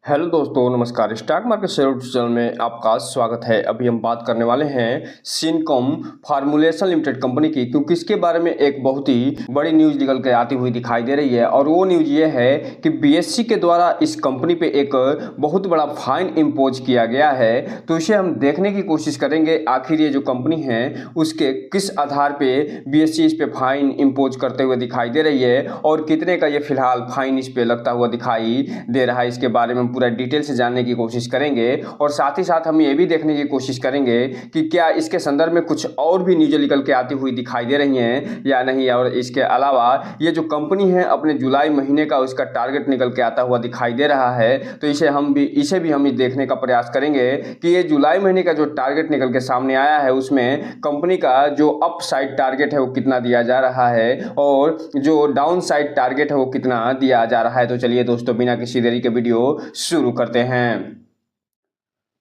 Hello दोस्तों, नमस्कार। Stock market share channel में आपका स्वागत है। अभी हम बात करने वाले हैं सिनकॉम फार्मूलेशन लिमिटेड कंपनी की, क्योंकि इसके बारे में एक बहुत ही बड़ी न्यूज़ निकल के आती हुई दिखाई दे रही है। और वो न्यूज़ ये है कि बीएसई के द्वारा इस कंपनी पे एक बहुत बड़ा फाइन इम्पोज किया गया है। तो इसे हम देखने की कोशिश करेंगे, आखिर ये जो कंपनी है उसके किस आधार पर बीएसई इस पे फाइन इम्पोज करते हुए दिखाई दे रही है और कितने का ये फिलहाल फाइन इस पे लगता हुआ दिखाई दे रहा है। इसके बारे में पूरा डिटेल से जानने की कोशिश करेंगे और साथ ही साथ हम ये भी देखने की कोशिश करेंगे कि क्या इसके संदर्भ में कुछ और भी न्यूज़ निकल के आती हुई दिखाई दे रही हैं या नहीं। और इसके अलावा ये जो कंपनी है अपने जुलाई महीने का उसका टारगेट निकल के आता हुआ दिखाई दे रहा है। तो इसे भी हम देखने का प्रयास करेंगे कि ये जुलाई महीने का जो टारगेट निकल के सामने आया है उसमें कंपनी का जो अप साइड टारगेट है वो कितना दिया जा रहा है और जो डाउन साइड टारगेट है वो कितना दिया जा रहा है। तो चलिए दोस्तों, बिना किसी देरी के वीडियो शुरू करते हैं।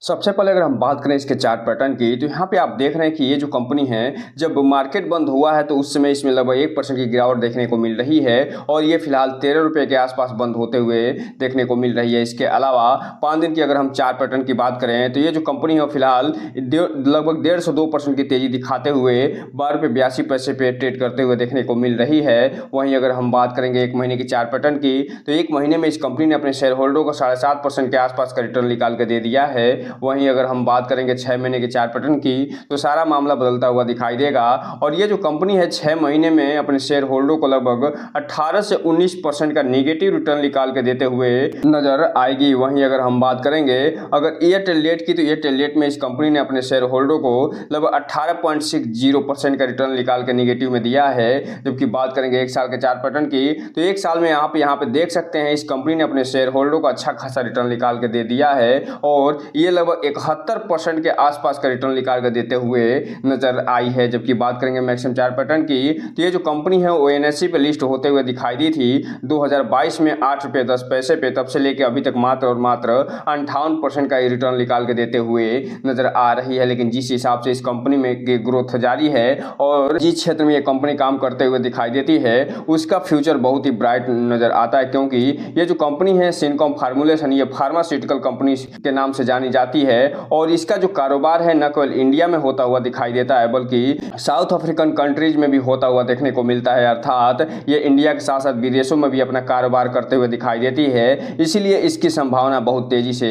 सबसे पहले अगर हम बात करें इसके चार्ट पैटर्न की, तो यहाँ पे आप देख रहे हैं कि ये जो कंपनी है जब मार्केट बंद हुआ है तो उस समय इसमें लगभग 1% की गिरावट देखने को मिल रही है और ये फिलहाल 13 रुपये के आसपास बंद होते हुए देखने को मिल रही है। इसके अलावा 5 दिन की अगर हम चार्ट पैटर्न की बात करें तो ये जो कंपनी है फिलहाल लगभग 1.5 से 2% की तेजी दिखाते हुए 12 रुपये 82 पैसे पे ट्रेड करते हुए देखने को मिल रही है। वहीं अगर हम बात करेंगे एक महीने की चार्ट पैटर्न की, तो एक महीने में इस कंपनी ने अपने शेयर होल्डरों को 7.5% के आसपास का रिटर्न निकाल के दे दिया है। वहीं अगर हम बात करेंगे 6 महीने के चार्ट पैटर्न की, तो सारा मामला बदलता हुआ दिखाई देगा और ये जो कंपनी है 6 महीने में अपने शेयर होल्डरों को लगभग 18 से 19% का नेगेटिव रिटर्न निकाल के देते हुए नजर आएगी। वहीं अगर हम बात करेंगे अगर एयरटेल डेट की, तो एयरटेल डेट में इस कंपनी ने अपने शेयर होल्डरों को लगभग 18.60% का रिटर्न निकाल के नेगेटिव में दिया है। जबकि बात करेंगे एक साल के चार्ट पैटर्न की, तो एक साल में यहाँ पे देख सकते हैं इस कंपनी ने अपने शेयर होल्डरों को अच्छा खासा रिटर्न निकाल के दे दिया है और ये लगभग 71% के आसपास का रिटर्न निकाल कर देते हुए नजर आई है। जबकि बात करेंगे मैक्सिमम चार्ट पैटर्न की, तो ये जो कंपनी है वो एनएसई पे लिस्ट होते हुए दिखाई दी थी 2022 में 8 रुपये 10 पैसे पे, तब से लेके अभी तक मात्र और मात्र 58% का रिटर्न निकाल के देते हुए नजर आ रही है। लेकिन जिस हिसाब से इस कंपनी में ग्रोथ जारी है और जिस क्षेत्र में ये कंपनी काम करते हुए दिखाई देती है उसका फ्यूचर बहुत ही ब्राइट नजर आता है, क्योंकि ये जो कंपनी है सिनकॉम फार्मूलेशन, ये फार्मास्यूटिकल कंपनी के नाम से जानी जाती है और इसका जो कारोबार है न केवल इंडिया में होता हुआ दिखाई देता है बल्कि साउथ अफ्रीकन कंट्रीज में भी होता हुआ देखने को मिलता है। अर्थात ये इंडिया के साथ साथ विदेशों में भी अपना कारोबार करते हुए दिखाई देती है, इसीलिए इसकी संभावना बहुत तेजी से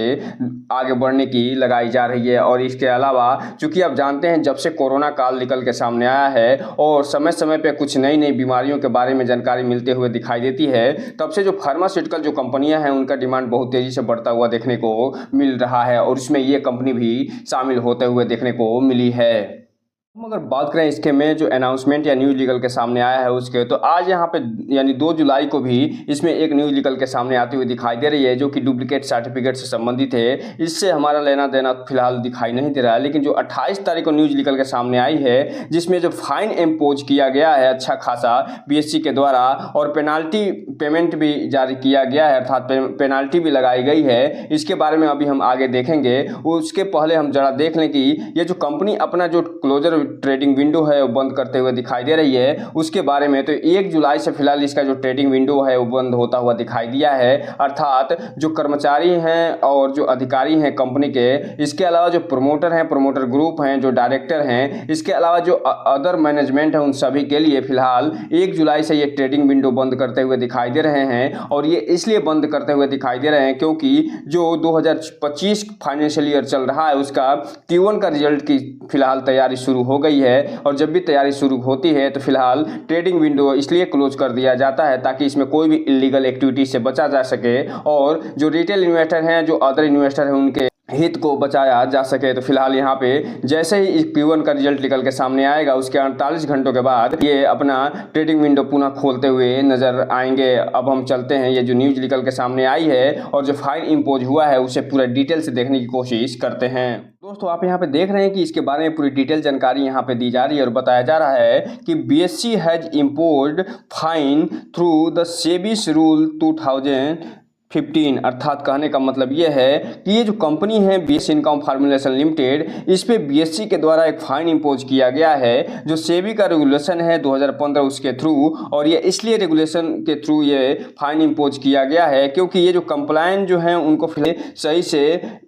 आगे बढ़ने की लगाई जा रही है। और इसके अलावा चूंकि आप जानते हैं जब से कोरोना काल निकल के सामने आया है और समय समय पर कुछ नई नई बीमारियों के बारे में जानकारी मिलते हुए दिखाई देती है, तब से जो फार्मास्यूटिकल जो कंपनियां हैं उनका डिमांड बहुत तेजी से बढ़ता हुआ देखने को मिल रहा है और उसमें ये कंपनी भी शामिल होते हुए देखने को मिली है। हम अगर बात करें इसके में जो अनाउंसमेंट या न्यूज़ निकल के सामने आया है उसके, तो आज यहाँ पे यानी 2 जुलाई को भी इसमें एक न्यूज़ निकल के सामने आती हुई दिखाई दे रही है जो कि डुप्लीकेट सर्टिफिकेट से संबंधित है। इससे हमारा लेना देना फिलहाल दिखाई नहीं दे रहा है, लेकिन जो 28 तारीख को न्यूज़ निकल के सामने आई है जिसमें जो फाइन इम्पोज किया गया है अच्छा खासा बीएसई के द्वारा और पेनाल्टी पेमेंट भी जारी किया गया है, अर्थात पेनाल्टी भी लगाई गई है। इसके बारे में अभी हम आगे देखेंगे। उसके पहले हम जरा देख लें कि ये जो कंपनी अपना जो क्लोजर ट्रेडिंग विंडो है वो बंद करते हुए दिखाई दे रही है उसके बारे में। तो 1 जुलाई से फिलहाल इसका जो ट्रेडिंग विंडो है वो बंद होता हुआ दिखाई दिया है, अर्थात जो कर्मचारी हैं और जो अधिकारी हैं कंपनी के, इसके अलावा जो प्रमोटर हैं, प्रमोटर ग्रुप हैं, जो डायरेक्टर हैं, इसके अलावा जो अदर मैनेजमेंट है, उन सभी के लिए फिलहाल 1 जुलाई से ये ट्रेडिंग विंडो बंद करते हुए दिखाई दे रहे हैं। और ये इसलिए बंद करते हुए दिखाई दे रहे हैं क्योंकि जो 2025 फाइनेंशियल ईयर चल रहा है उसका Q1 का रिजल्ट की फिलहाल तैयारी शुरू हो गई है और जब भी तैयारी शुरू होती है तो फिलहाल ट्रेडिंग विंडो इसलिए क्लोज कर दिया जाता है ताकि इसमें कोई भी इलीगल एक्टिविटी से बचा जा सके और जो रिटेल इन्वेस्टर हैं, जो अदर इन्वेस्टर हैं, उनके हित को बचाया जा सके। तो फिलहाल यहाँ पे जैसे ही इस Q1 का रिजल्ट निकल के सामने आएगा उसके 48 घंटों के बाद ये अपना ट्रेडिंग विंडो पुनः खोलते हुए नजर आएंगे। अब हम चलते हैं, ये जो न्यूज़ निकल के सामने आई है और जो फाइन इम्पोज हुआ है उसे पूरा डिटेल से देखने की कोशिश करते हैं। दोस्तों, आप यहाँ पे देख रहे हैं कि इसके बारे में पूरी डिटेल जानकारी यहाँ पे दी जा रही है और बताया जा रहा है कि BSE has imposed fine through the SEBI's rule 2000 15 अर्थात कहने का मतलब ये है कि ये जो कंपनी है बी सिनकॉम फार्मुलेशन लिमिटेड, इस पे बीएसई के द्वारा एक फाइन इम्पोज किया गया है जो सेबी का रेगुलेशन है 2015 उसके थ्रू, और ये इसलिए रेगुलेशन के थ्रू ये फाइन इम्पोज किया गया है क्योंकि ये जो कंप्लायंट जो हैं उनको सही से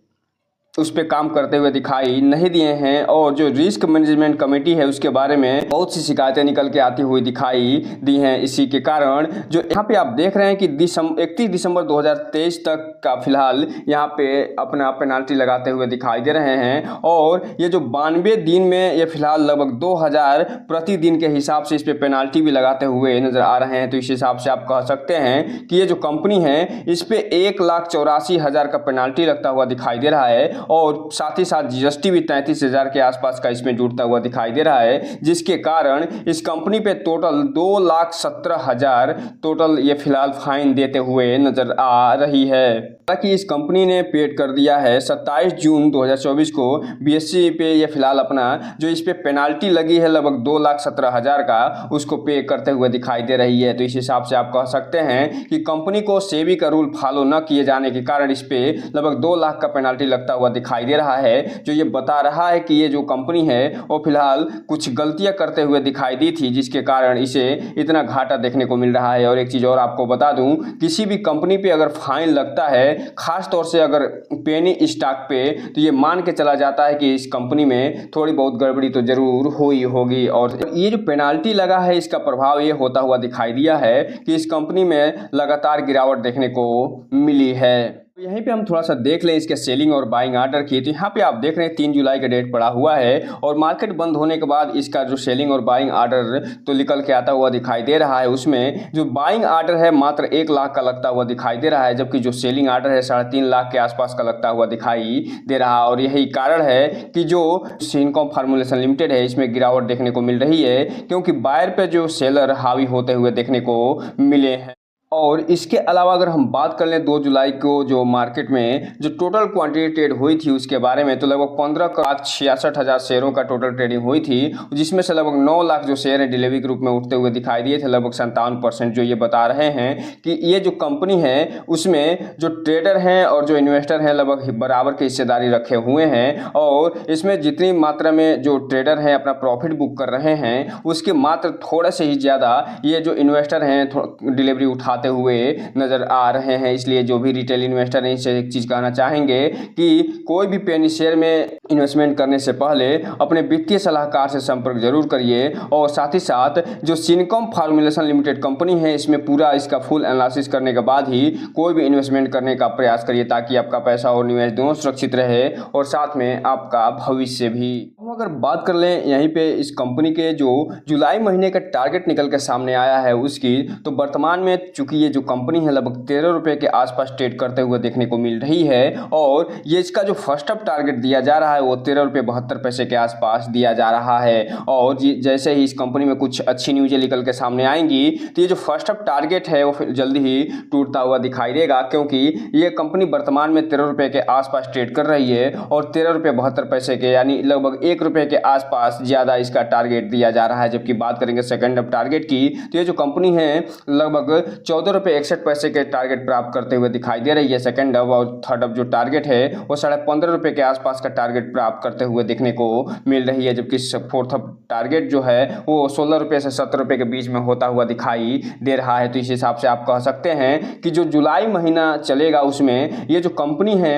उस पर काम करते हुए दिखाई नहीं दिए हैं, और जो रिस्क मैनेजमेंट कमेटी है उसके बारे में बहुत सी शिकायतें निकल के आती हुई दिखाई दी हैं। इसी के कारण जो यहाँ पे आप देख रहे हैं कि 31 दिसंबर 2023 तक का फिलहाल यहाँ पे अपना पेनाल्टी लगाते हुए दिखाई दे रहे हैं, और ये जो 92 दिन में ये फिलहाल लगभग 2000 प्रतिदिन के हिसाब से इस पर पेनाल्टी भी लगाते हुए नजर आ रहे हैं। तो इस हिसाब से आप कह सकते हैं कि ये जो कंपनी है इस पे 1,84,000 का पेनाल्टी लगता हुआ दिखाई दे रहा है, और साथ ही साथ जीएसटी भी 33,000 के आसपास का इसमें जुड़ता हुआ दिखाई दे रहा है, जिसके कारण इस कंपनी पे टोटल 2,17,000 टोटल ये फिलहाल फाइन देते हुए नजर आ रही है। हालांकि इस कंपनी ने पेड कर दिया है 27 जून 2024 को बीएसई पे ये फिलहाल अपना जो इस पे पेनाल्टी लगी है लगभग 2,17,000 का उसको पे करते हुए दिखाई दे रही है। तो इस हिसाब से आप कह सकते हैं कि कंपनी को सेबी का रूल फॉलो न किए जाने के कारण इस पे लगभग 2 लाख का पेनाल्टी लगता हुआ दिखाई दे रहा है, जो ये बता रहा है कि ये जो कंपनी है वो फिलहाल कुछ गलतियां करते हुए दिखाई दी थी, जिसके कारण इसे इतना घाटा देखने को मिल रहा है। और एक चीज़ और आपको बता दूं, किसी भी कंपनी पे अगर फाइन लगता है, खास तौर से अगर पेनी स्टॉक पे, तो ये मान के चला जाता है कि इस कंपनी में थोड़ी बहुत गड़बड़ी तो जरूर हुई होगी। और ये जो पेनाल्टी लगा है इसका प्रभाव ये होता हुआ दिखाई दिया है कि इस कंपनी में लगातार गिरावट देखने को मिली है। यहीं पे हम थोड़ा सा देख लें इसके सेलिंग और बाइंग आर्डर की। तो यहाँ पे आप देख रहे हैं 3 जुलाई का डेट पड़ा हुआ है, और मार्केट बंद होने के बाद इसका जो सेलिंग और बाइंग आर्डर तो निकल के आता हुआ दिखाई दे रहा है। उसमें जो बाइंग आर्डर है मात्र 1 लाख का लगता हुआ दिखाई दे रहा है, जबकि जो सेलिंग आर्डर है 3.5 लाख के आसपास का लगता हुआ दिखाई दे रहा है। और यही कारण है कि जो सिनकॉम फार्मुलेशन लिमिटेड है इसमें गिरावट देखने को मिल रही है, क्योंकि बायर पे जो सेलर हावी होते हुए देखने को मिले हैं। और इसके अलावा अगर हम बात कर लें 2 जुलाई को जो मार्केट में जो टोटल क्वांटिटी ट्रेड हुई थी उसके बारे में, तो लगभग 15,66,000 शेयरों का टोटल ट्रेडिंग हुई थी, जिसमें से लगभग 9 लाख जो शेयर हैं डिलीवरी ग्रुप में उठते हुए दिखाई दिए थे। लगभग 57% जो ये बता रहे हैं कि ये जो कंपनी है उसमें जो ट्रेडर हैं और जो इन्वेस्टर हैं लगभग बराबर की हिस्सेदारी रखे हुए हैं, और इसमें जितनी मात्रा में जो ट्रेडर हैं अपना प्रॉफिट बुक कर रहे हैं उसके मात्र थोड़ा से ही ज़्यादा ये जो इन्वेस्टर हैं डिलीवरी उठा हुए नजर आ रहे हैं। इसलिए जो भी रिटेल इन्वेस्टर हैं इससे एक चीज कहना चाहेंगे कि कोई भी पेनी शेयर में इन्वेस्टमेंट करने से पहले अपने वित्तीय सलाहकार से संपर्क जरूर करिए, और साथ ही साथ जो सिनकॉम फार्मुलेशन लिमिटेड कंपनी है इसमें पूरा इसका फुल एनालिसिस करने के बाद ही कोई भी इन्वेस्टमेंट करने का प्रयास करिए, ताकि आपका पैसा और निवेश दोनों सुरक्षित रहे और साथ में आपका भविष्य भी। हम अगर बात कर लें यहीं पे इस कंपनी के जो जुलाई महीने का टारगेट निकल के सामने आया है उसकी, तो वर्तमान में चूंकि ये जो कंपनी है लगभग 13 रुपए के आसपास ट्रेड करते हुए देखने को मिल रही है, और ये इसका जो फर्स्ट अप टारगेट दिया जा रहा है वो 13 रुपये 72 पैसे के आसपास दिया जा रहा है। और जैसे ही इस कंपनी में कुछ अच्छी न्यूज़ें निकल के सामने आएंगी तो ये जो फर्स्ट अप टारगेट है वो फिर जल्दी ही टूटता हुआ दिखाई देगा, क्योंकि ये कंपनी वर्तमान में 13 रुपये के आसपास ट्रेड कर रही है, और 13 रुपये 72 पैसे के यानी लगभग 1 रुपये के आसपास ज़्यादा इसका टारगेट दिया जा रहा है। जबकि बात करेंगे सेकेंड अप टारगेट की, तो ये जो कंपनी है लगभग 14 रुपये 61 पैसे के टारगेट प्राप्त करते हुए दिखाई दे रही है सेकंड अप, और थर्ड अप जो टारगेट है वो 15.5 रुपये के आसपास का टारगेट प्राप्त करते हुए देखने को मिल रही है। जबकि फोर्थ अप टारगेट जो है वो 16 रुपये से 17 रुपये के बीच में होता हुआ दिखाई दे रहा है। तो इस हिसाब से आप कह सकते हैं कि जो जुलाई महीना चलेगा उसमें ये जो कंपनी है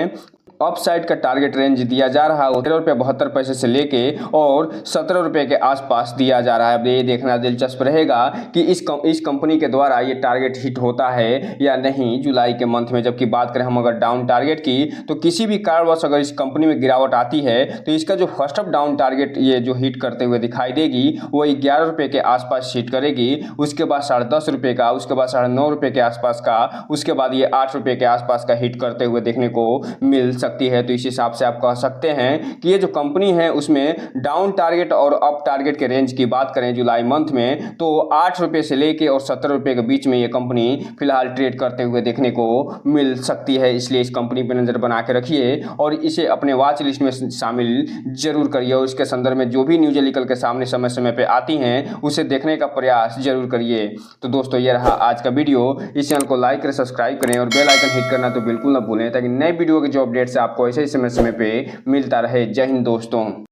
अपसाइड का टारगेट रेंज दिया जा रहा है 13 रुपये 72 पैसे से लेके और 17 रुपये के आसपास दिया जा रहा है। अब ये देखना दिलचस्प रहेगा कि इस कंपनी के द्वारा ये टारगेट हिट होता है या नहीं जुलाई के मंथ में। जबकि बात करें हम अगर डाउन टारगेट की, तो किसी भी कारणवश अगर इस कंपनी में गिरावट आती है तो इसका जो फर्स्ट अप डाउन टारगेट ये जो हिट करते हुए दिखाई देगी वो 11 रुपये के आसपास हिट करेगी, उसके बाद 10.5 रुपये का, उसके बाद 9.5 रुपये के आसपास का, उसके बाद ये 8 रुपये के आसपास का हिट करते हुए देखने को मिल सकता सकती है। तो इस हिसाब से आप कह सकते हैं कि ये जो कंपनी है उसमें डाउन टारगेट और अप टारगेट के रेंज की बात करें जुलाई मंथ में तो 8 रुपये से लेके और 17 रुपये के बीच में ये कंपनी फिलहाल ट्रेड करते हुए देखने को मिल सकती है। इसलिए इस कंपनी पर नज़र बना के रखिए और इसे अपने वॉच लिस्ट में शामिल जरूर करिए और इसके संदर्भ में जो भी न्यूज़ निकल के सामने समय समय पे आती हैं उसे देखने का प्रयास जरूर करिए। तो दोस्तों ये रहा आज का वीडियो। इस चैनल को लाइक करें, सब्सक्राइब करें और बेल आइकन हिट करना तो बिल्कुल ना भूलें ताकि नए वीडियो के जो अपडेट्स है आपको ऐसे ही समय समय पे मिलता रहे। जय हिंद दोस्तों।